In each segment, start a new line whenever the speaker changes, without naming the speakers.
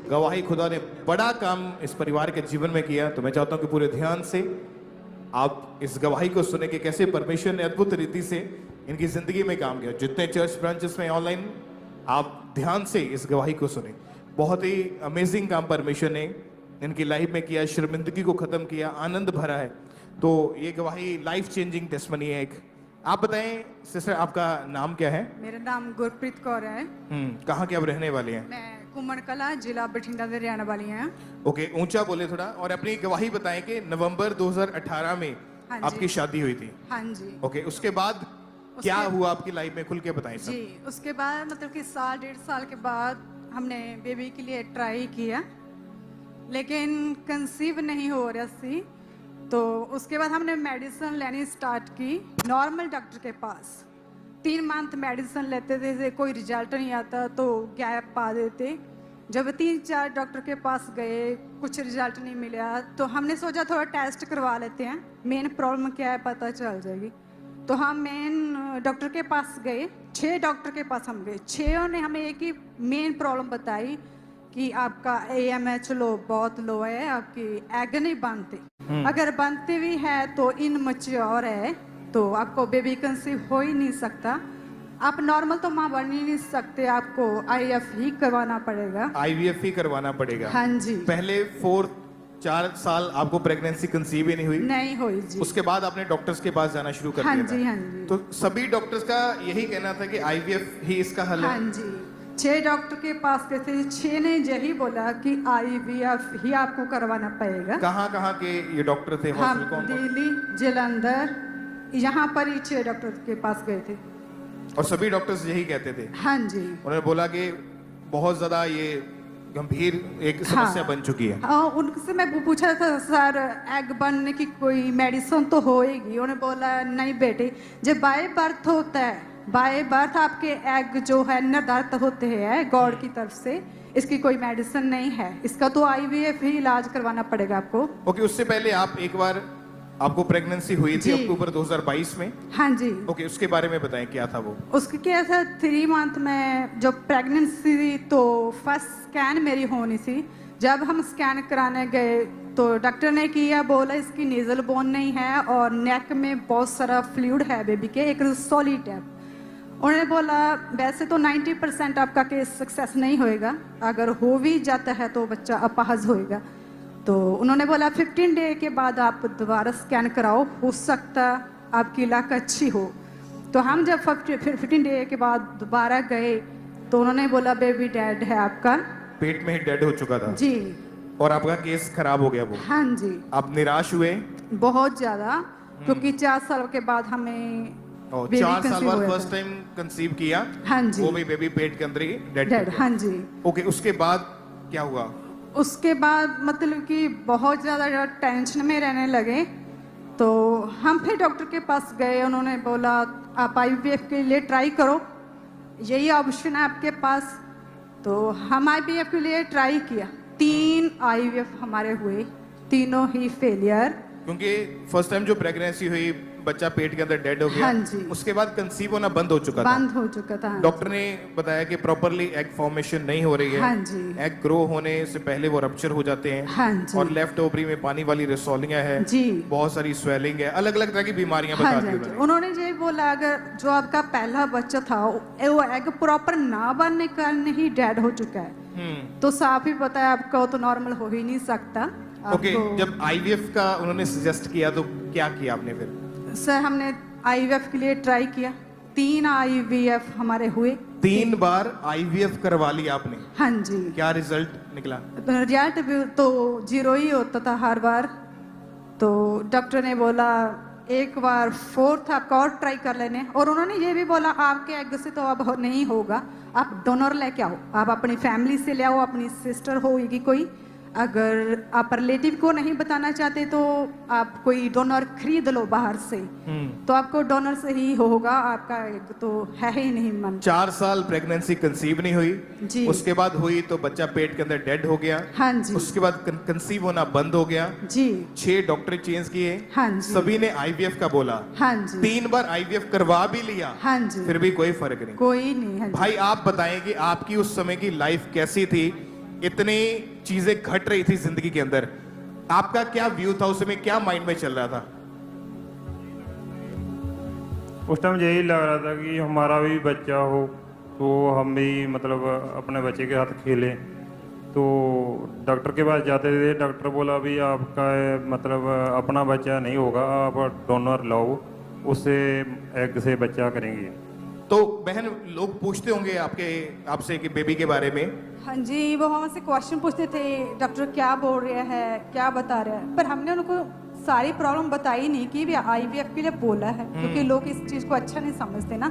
गवाही खुदा ने बड़ा काम इस परिवार के जीवन में किया। तो मैं चाहता हूं कि पूरे ध्यान से आप इस गवाही को सुने कि कैसे परमेश्वर ने अद्भुत रीति से इनकी जिंदगी में काम किया। जितने चर्च ब्रांचेस में ऑनलाइन, आप ध्यान से इस गवाही को सुने। बहुत ही अमेजिंग काम परमेश्वर ने इनकी लाइफ में किया, शर्मिंदगी को खत्म किया, आनंद भरा है। तो ये गवाही लाइफ चेंजिंग टेस्टमनी है एक। आप बताएं सिस्टर, आपका नाम क्या है?
मेरा नाम गुरप्रीत कौर है।
कहाँ के आप रहने वाले हैं?
मैं कुमन कला जिला बठिंडा से रहने वाली हैं।
ओके, ऊंचा बोले थोड़ा। और अपनी गवाही बताएं कि नवंबर 2018 में
हाँ
आपकी शादी हुई थी।
हाँ जी।
ओके, उसके बाद क्या हुआ आपकी लाइफ में, खुल के बताएं सब।
जी, उसके बाद मतलब कि साल 1.5 साल के बाद हमने बेबी के लिए ट्राई किया, लेकिन कंसीव नहीं हो रहा सी। तो उसके बाद हमने मेडिसिन लेनी स्टार्ट की नॉर्मल डॉक्टर के पास। 3 मंथ मेडिसिन लेते थे, कोई रिजल्ट नहीं आता तो गैप पा देते। जब 3-4 डॉक्टर के पास गए, कुछ रिजल्ट नहीं मिला, तो हमने सोचा थोड़ा टेस्ट करवा लेते हैं, मेन प्रॉब्लम क्या है पता चल जाएगी। तो हम मेन डॉक्टर के पास गए, 6 डॉक्टर के पास हम गए। 6 ने हमें एक ही मेन प्रॉब्लम बताई कि आपका AMH लो बहुत लो है, आपकी एग नहीं बनते। अगर बनते भी है तो इनमैच्योर है, तो आपको बेबी कंसीव हो ही नहीं सकता। आप नॉर्मल तो माँ बन ही नहीं सकते, आपको IVF ही करवाना पड़ेगा।
IVF ही करवाना पड़ेगा।
हाँ जी।
पहले 4 साल आपको प्रेगनेंसी कंसीव ही नहीं हुई?
नहीं हुई जी।
उसके बाद आपने डॉक्टर्स के पास जाना शुरू कर दिया?
हाँ जी, हाँ जी।
तो सभी डॉक्टर्स का यही कहना था कि IVF ही इसका हल है?
हाँ जी, 6 डॉक्टर के पास गए थे, 6 ने यही बोला कि IVF ही आपको करवाना पड़ेगा।
कहाँ के ये डॉक्टर थे?
हम
हॉस्पिटल कौन?
दिल्ली, जलंधर, यहाँ पर ही 6 डॉक्टर के पास गए थे।
और सभी डॉक्टर्स यही कहते थे?
हाँ जी।
उन्होंने बोला कि बहुत ज्यादा ये गंभीर एक समस्या बन चुकी है।
हाँ, उनसे मैं पूछा था सर एग बनने की कोई मेडिसिन तो होएगी? उन्होंने बोला नहीं बेटे, जब बाय बर्थ होता है, बाय बर्थ आपके एग जो है निर्धारित होते हैं गॉड की तरफ से, इसकी कोई मेडिसिन नहीं है, इसका तो IVF ही इलाज करवाना पड़ेगा आपको।
ओके, उससे पहले आप एक बार आपको प्रेगनेंसी हुई थी अक्टूबर 2022 में?
हाँ जी।
ओके, उसके बारे में बताएं क्या था वो?
उसके क्या था, 3 मंथ में जो प्रेगनेंसी थी तो फर्स्ट स्कैन मेरी होनी थी। जब हम स्कैन कराने गए तो डॉक्टर ने किया, बोला इसकी नेजल बोन नहीं है और नेक में बहुत सारा फ्लूइड है बेबी के, एक सॉलिड है। उन्होंने बोला वैसे तो 90% आपका केस सक्सेस नहीं होएगा, अगर हो भी जाता है तो बच्चा अपाहज होएगा। तो उन्होंने बोला 15 डे के बाद आप दोबारा स्कैन कराओ, हो सकता आपकी लक अच्छी हो। तो हम जब 15 डे के बाद दोबारा गए तो उन्होंने बोला बेबी डेड है आपका,
पेट में ही डेड हो चुका था
जी,
और आपका केस खराब हो गया वो?
हाँ जी।
आप निराश हुए?
बहुत ज्यादा, क्योंकि 4 साल के बाद हमें
4 साल बाद फर्स्ट टाइम कंसीव किया।
हाँ जी।
वो भी बेबी पेट के अंदर ही डेड।
हाँ जी।
ओके, उसके बाद क्या हुआ?
उसके बाद मतलब कि बहुत ज़्यादा टेंशन में रहने लगे। तो हम फिर डॉक्टर के पास गए, उन्होंने बोला आप IVF के लिए ट्राई करो, यही ऑप्शन है आपके पास। तो हम IVF के लिए ट्राई किया, 3 IVF हमारे हुए, तीनों ही फेलियर।
क्योंकि फर्स्ट टाइम जो प्रेगनेंसी हुई बच्चा पेट के अंदर डेड हो गया।
हाँ जी।
उसके बाद कंसीव होना बंद हो चुका था।
बंद हो चुका था।
डॉक्टर ने बताया कि प्रॉपरली एग फॉर्मेशन नहीं हो रही है।
हाँ जी।
एग ग्रो होने से पहले वो रप्चर हो जाते हैं।
हाँ जी।
और लेफ्ट ओवरी में पानी वाली रिसोलियां है
जी,
बहुत सारी स्वेलिंग है, अलग अलग तरह की बीमारियां
हाँ
बता
जी,
दी
हाँ जी।
उन्होंने।
उन्होंने ये बोला अगर जो आपका पहला बच्चा था वो एग प्रॉपर ना बनने के कारण ही डेड हो चुका है, तो साफ ही पता है आपका तो नॉर्मल हो ही नहीं सकता।
ओके, जब IVF का उन्होंने सजेस्ट किया तो क्या किया आपने फिर?
सर हमने IVF के लिए ट्राई किया, 3 IVF हमारे हुए।
3 बार IVF करवा लिया आपने?
हाँ जी।
क्या रिजल्ट निकला?
रिजल्ट भी तो 0 ही होता था हर बार। तो डॉक्टर ने बोला एक बार 4th आपका और ट्राई कर लेने, और उन्होंने ये भी बोला आपके एग से तो अब नहीं होगा, आप डोनर लेके आओ, आप अपनी फैमिली से ले आओ, अपनी सिस्टर होगी कोई, अगर आप रिलेटिव को नहीं बताना चाहते तो आप कोई डोनर खरीद लो बाहर से, तो आपको डोनर से ही होगा, आपका एग तो है ही नहीं मन।
4 साल प्रेगनेंसी कंसीव नहीं हुई
जी।
उसके बाद हुई तो बच्चा पेट के अंदर डेड हो गया।
हाँ जी।
उसके बाद कंसीव होना बंद हो गया
जी।
6 डॉक्टर चेंज किए।
हाँ जी।
सभी ने IVF का बोला।
हाँ जी।
3 बार IVF करवा भी लिया।
हाँ जी।
फिर भी कोई फर्क नहीं।
कोई नहीं है।
भाई आप बताएं कि आपकी उस समय की लाइफ कैसी थी इतनी चीजें घट रही थी जिंदगी के अंदर, आपका क्या व्यू था उस समय, क्या माइंड में चल रहा था?
उस टाइम यही लग रहा था कि हमारा भी बच्चा हो तो हम भी मतलब अपने बच्चे के साथ खेलें। तो डॉक्टर के पास जाते थे, डॉक्टर बोला अभी आपका मतलब अपना बच्चा नहीं होगा, आप डोनर लाओ, उससे एग से बच्चा करेंगे।
तो बहन, लोग पूछते होंगे आपसे कि बेबी के बारे में।
हाँ जी, वो हमसे क्वेश्चन पूछते थे, डॉक्टर क्या बोल रहा है, क्या बता रहा है, पर हमने उनको सारी प्रॉब्लम बताई नहीं कि भी आईवीएफ के लिए बोला है, क्योंकि लोग इस चीज को अच्छा नहीं समझते ना।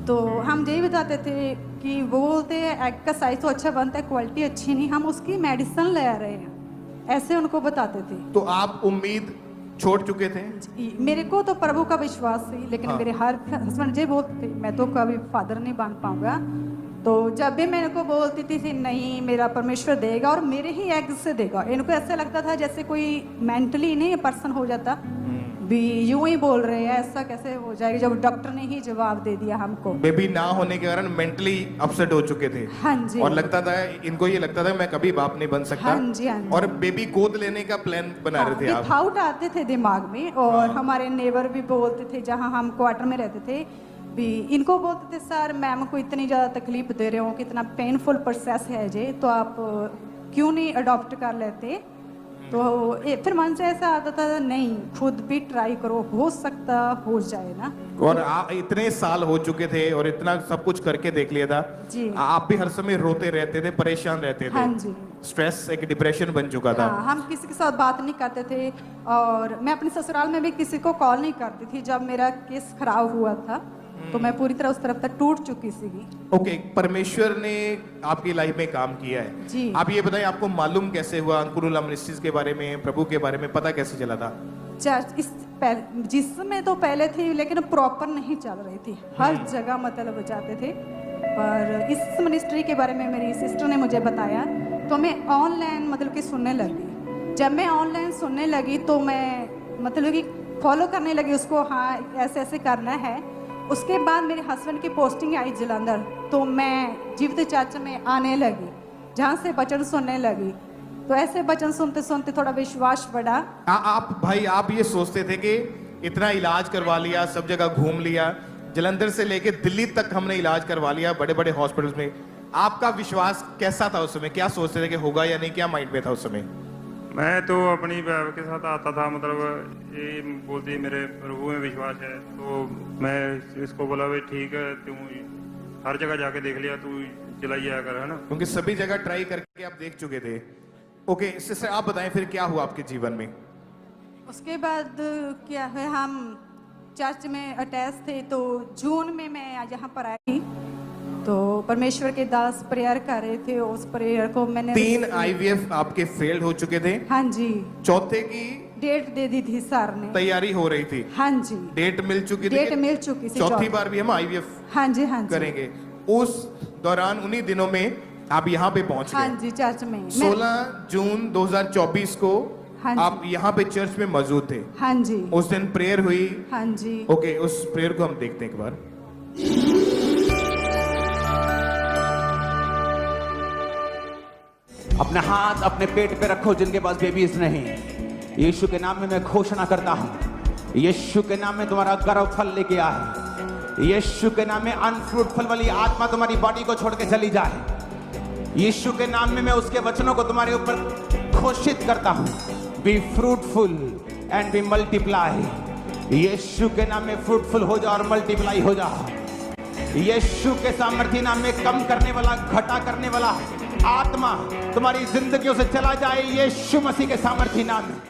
तो हम यही बताते थे कि वो बोलते हैं एग का साइज तो अच्छा बनता है, क्वालिटी अच्छी नहीं, हम उसकी मेडिसिन ले आ रहे हैं, ऐसे उनको बताते थे।
तो आप उम्मीद छोड़ चुके थे?
मेरे को तो प्रभु का विश्वास थी, लेकिन मेरे हर हस्बैंड ये बोलते थे मैं तो कभी फादर नहीं बन पाऊंगा। तो जब भी मेरे को बोलती थी नहीं मेरा परमेश्वर देगा और मेरे ही एग से देगा, इनको ऐसा लगता था जैसे कोई मेंटली नहीं पर्सन हो जाता भी, यूं ही बोल रहे हैं, ऐसा कैसे हो जाएगा जब डॉक्टर ने ही जवाब दे दिया हमको।
बेबी ना होने के कारण मेंटली अपसेट हो चुके थे।
हाँ जी।
और लगता था, इनको ये लगता था मैं कभी बाप नहीं बन सकता।
हाँ जी, हाँ जी।
और बेबी गोद लेने का प्लान बना रहे थे आप।
थाउट आते थे दिमाग में, और हमारे नेबर भी बोलते थे जहाँ हम क्वार्टर में रहते थे भी, इनको बोलते थे सर मैम को इतनी ज़्यादा तकलीफ दे रहे हो, कितना पेनफुल प्रोसेस है जे, तो आप क्यों नहीं अडॉप्ट कर लेते। तो फिर मन से ऐसा आता था नहीं खुद भी ट्राई करो, हो सकता हो जाए ना।
और इतने साल हो चुके थे और इतना सब कुछ करके देख लिया था
जी।
आप भी हर समय रोते रहते थे, परेशान रहते थे।
हाँ जी।
स्ट्रेस एक डिप्रेशन बन चुका था।
हाँ, हम किसी के साथ बात नहीं करते थे, और मैं अपने ससुराल में भी किसी को कॉल नहीं करती थी। जब मेरा केस खराब हुआ था तो मैं पूरी तरह उस तरफ तक टूट चुकी थी।
ओके, परमेश्वर ने आपकी लाइफ में काम किया है
जी।
आप ये बताइए, आपको मालूम कैसे हुआ अंकुरुला मिनिस्ट्रीज के बारे में, प्रभु के बारे में पता कैसे चला था?
चर्च जिसमें तो पहले थी, लेकिन प्रॉपर नहीं चल रही थी, हर जगह मतलब जाते थे। पर इस मिनिस्ट्री के बारे में मेरी सिस्टर ने मुझे बताया, तो मैं ऑनलाइन मतलब कि सुनने लगी। जब मैं ऑनलाइन सुनने लगी तो मैं मतलब कि फॉलो करने लगी उसको, हाँ ऐसे ऐसे करना है। उसके बाद मेरे हस्बैंड की पोस्टिंग आई जलंधर, तो मैं जीवित चर्च में आने लगी, जहाँ से वचन सुनने लगी। तो ऐसे वचन सुनते सुनते थोड़ा विश्वास बढ़ा।
आप ये सोचते थे कि इतना इलाज करवा लिया, सब जगह घूम लिया, जलंधर से लेके दिल्ली तक हमने इलाज करवा लिया बड़े बड़े हॉस्पिटल्स में, आपका विश्वास कैसा था उस समय? क्या सोचते थे कि होगा या नहीं, क्या माइंड में था उस समय?
मैं तो अपनी वाइफ के साथ आता था, मतलब ये बोलती मेरे प्रभु में विश्वास है, तो मैं इसको बोला भाई ठीक है, तू हर जगह जाके देख लिया, तू चलाइए कर, है ना,
क्योंकि सभी जगह ट्राई करके आप देख चुके थे। ओके, इससे आप बताएं फिर क्या हुआ आपके जीवन में?
उसके बाद क्या है, हम चर्च में अटैच थे, तो जून में मैं यहाँ पर आई, तो परमेश्वर के दास प्रेयर कर रहे थे, उस प्रेयर को मैंने
3 आईवीएफ आपके फेल्ड हो चुके थे।
हाँ जी।
चौथे की
डेट दे दी थी सर ने,
तैयारी हो रही थी।
हाँ जी।
डेट मिल चुकी थी,
डेट मिल चुकी थी,
चौथी बार भी हम आईवीएफ
हाँ जी, हाँ जी
करेंगे। उस दौरान उन्हीं दिनों में आप यहाँ पे पहुंच
हाँ
गए।
जी, चर्च में
16 जून 2024 को
हाँ जी।
आप यहाँ पे चर्च में मौजूद थे।
हाँ जी।
उस दिन प्रेयर हुई।
हाँ जी।
ओके, उस प्रेयर को हम देखते हैं एक बार।
अपने हाथ अपने पेट पे रखो जिनके पास बेबीज नहीं। यीशु के नाम में मैं घोषणा करता हूं, यीशु के नाम में तुम्हारा गर्भफल लेके आए। यीशु के नाम में अनफ्रूटफुल वाली आत्मा तुम्हारी बॉडी को छोड़ के चली जाए। यीशु के नाम में मैं उसके वचनों को तुम्हारे ऊपर घोषित करता हूं, be fruitful and be multiply. Yeshu के नाम में फ्रूटफुल हो जाओ और मल्टीप्लाई हो जाओ। यीशु के सामर्थ्य नाम में कम करने वाला, घटा करने वाला आत्मा तुम्हारी जिंदगियों से चला जाए, यीशु मसीह के सामर्थ्य नाम में।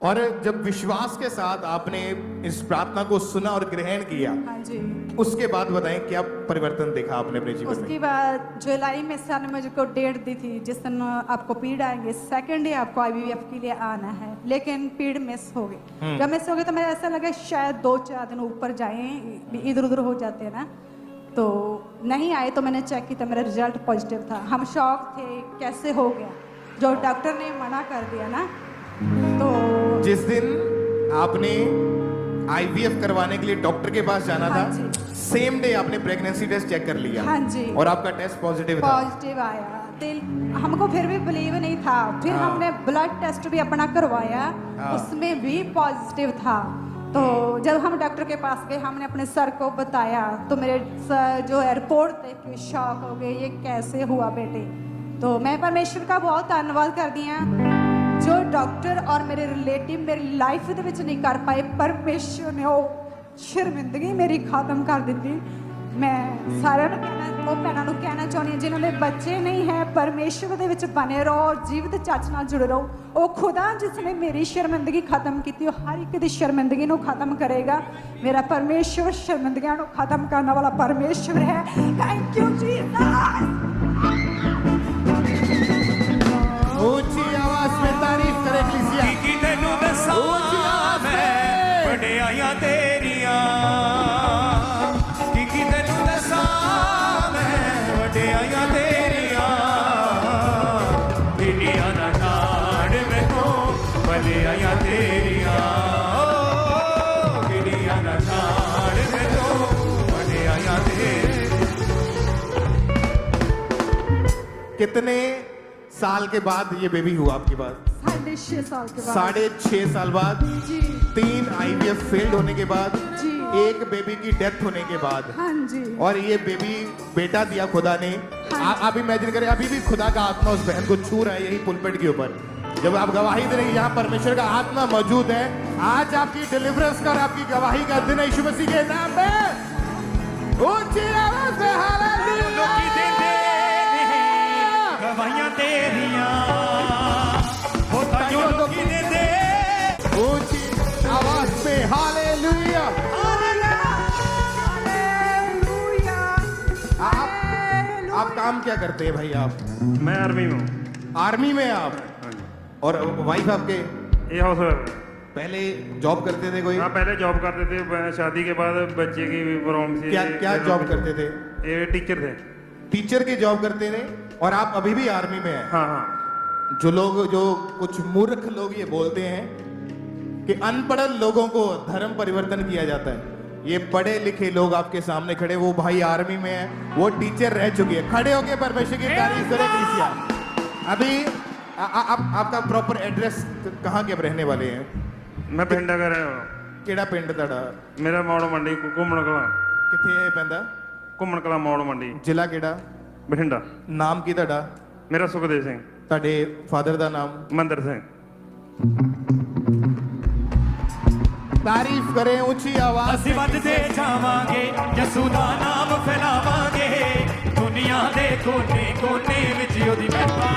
और जब विश्वास के साथ आपने इस प्रार्थना को सुना और ग्रहण किया,
हाँ जी,
उसके बाद बताएं क्या परिवर्तन देखा आपने अपने जीवन में?
उसके बाद जुलाई में सर ने मुझको डेट दी थी जिस दिन आपको पीरियड आएंगे, सेकंड डे आपको आईवीएफ के लिए आना है, लेकिन पीरियड मिस हो गई। जब मिस हो गई तो मेरा ऐसा लगा शायद 2-4 दिन ऊपर जाएं, इधर उधर हो जाते हैं ना, तो नहीं आए। तो मैंने चेक किया, मेरा रिजल्ट पॉजिटिव था। हम शॉक थे, कैसे हो गया, जो डॉक्टर ने मना कर दिया ना। तो
जिस दिन आपने आईवीएफ करवाने के लिए डॉक्टर के पास जाना
हाँ
था, सेम डे आपने प्रेगनेंसी टेस्ट चेक कर लिया।
हाँ जी।
और आपका टेस्ट पॉजिटिव था।
पॉजिटिव आया, दिल हमको फिर भी बिलीव नहीं था। फिर हमने ब्लड टेस्ट भी अपना करवाया, उसमें भी पॉजिटिव था। तो जब हम डॉक्टर के पास गए, हमने अपने सर को बताया, तो मेरे सर जो है रिपोर्ट देख के शॉक हो गए, ये कैसे हुआ बेटे। तो मैं परमेश्वर का बहुत धन्यवाद कर दिया, जो डॉक्टर और मेरे रिलेटिव मेरी लाइफ ਦੇ ਵਿੱਚ नहीं कर पाए, परमेश्वर ने वो शर्मिंदगी मेरी खत्म कर दी। मैं साਰਿਆਂ ਨੂੰ ਕਹਿਣਾ, ਉਹ ਭੈਣਾਂ ਨੂੰ ਕਹਿਣਾ ਚਾਹੁੰਦੀ ਹਾਂ ਜਿਨ੍ਹਾਂ ਦੇ ਬੱਚੇ ਨਹੀਂ ਹੈ, परमेश्वर ਦੇ ਵਿੱਚ ਬਨੇ ਰਹੋ, ਜੀਵਤ ਚੱਜ ਨਾਲ ਜੁੜੇ ਰਹੋ। ਉਹ ਖੁਦਾ ਜਿਸ ਨੇ ਮੇਰੀ ਸ਼ਰਮਿੰਦਗੀ ਖਤਮ ਕੀਤੀ, ਉਹ ਹਰ ਇੱਕ ਦੀ ਸ਼ਰਮਿੰਦਗੀ ਨੂੰ ਖਤਮ ਕਰੇਗਾ। ਮੇਰਾ परमेश्वर ਸ਼ਰਮਿੰਦਗੀਆਂ ਨੂੰ ਖਤਮ ਕਰਨ ਵਾਲਾ परमेश्वर है। Thank you Jesus.
ऊंची आवाज में तारीफ करे कलीसिया।
की तेनू दसा मैं वडियाइयां तेरियां, की तेनू दसा मैं वडियाइयां तेरियां, इंडिया दा नाड़ वेखो वडियाइयां तेरियां, इंडिया दा नाड़ वेखो वडियाइयां तेरियां।
कितने साल के बाद ये बेबी हुआ आपके पास?
6.5 साल के बाद।
6.5 साल बाद,
जी
3 IVF फेल्ड होने के बाद,
जी।
एक बेबी की डेथ होने के बाद,
हाँ जी।
और ये बेबी बेटा दिया खुदा ने।
हाँ
आप इमेजिन करें, अभी भी खुदा का आत्मा उस बहन को छू रहा है यही पुलपेट के ऊपर। जब आप गवाही दे रहे हैं, यहाँ परमेश्वर का आत्मा मौजूद है। आज आपकी डिलीवरेंस का और आपकी गवाही का दिन है यीशु मसीह के नाम में। ऊंची आवाज में हालेलुया।
लोकी दे गवाहियां तेरियां, होता जो लोकी दे
ऊंची आवाज में हालेलुया। आप काम क्या करते हैं भाई? आप
मैं आर्मी में हूँ।
आर्मी में आप, और वाइफ आपके
ये हाउस वाइफ है।
पहले जॉब करते थे कोई?
हाँ, पहले जॉब करते थे, शादी के बाद बच्चे की प्रॉब्लम से।
क्या क्या जॉब करते थे?
ये टीचर थे।
टीचर की जॉब करते थे, और आप अभी भी आर्मी में हैं।
हाँ हाँ।
जो कुछ मूर्ख लोग ये बोलते हैं कि अनपढ़ लोगों को धर्म परिवर्तन किया जाता है, ये पढ़े लिखे लोग आपके सामने खड़े, वो भाई आर्मी में है, वो टीचर रह चुकी है। खड़े होके परमेश्वर की तारीफ करें कलीसिया। अभी आपका प्रॉपर एड्रेस कहाँ के रहने वाले हैं?
मैं पिंडा का रहने वाला।
केड़ा पिंड ਤੁਹਾਡਾ?
मेरा मौड़ मंडी घूमन कला।
ਕਿੱਥੇ ਹੈ ਪੈਂਦਾ?
घूमन कला मौड़ मंडी।
ਜ਼ਿਲ੍ਹਾ ਕਿਹੜਾ?
बठिंडा।
ਨਾਮ ਕੀ ਤੁਹਾਡਾ?
मेरा सुखदेव सिंह।
ਤੁਹਾਡੇ ਫਾਦਰ ਦਾ ਨਾਮ?
मंदिर सिंह।
तारीफ करें ऊंची आवाज
ਅਸੀਂ ਵੱਧਦੇ ਜਾਵਾਂਗੇ, ਯਿਸੂ ਦਾ ਨਾਮ ਫੈਲਾਵਾਂਗੇ, ਦੁਨੀਆ ਦੇ ਕੋਨੇ ਕੋਨੇ ਵਿੱਚ ਉਹਦੀ ਮਹਿਮਾ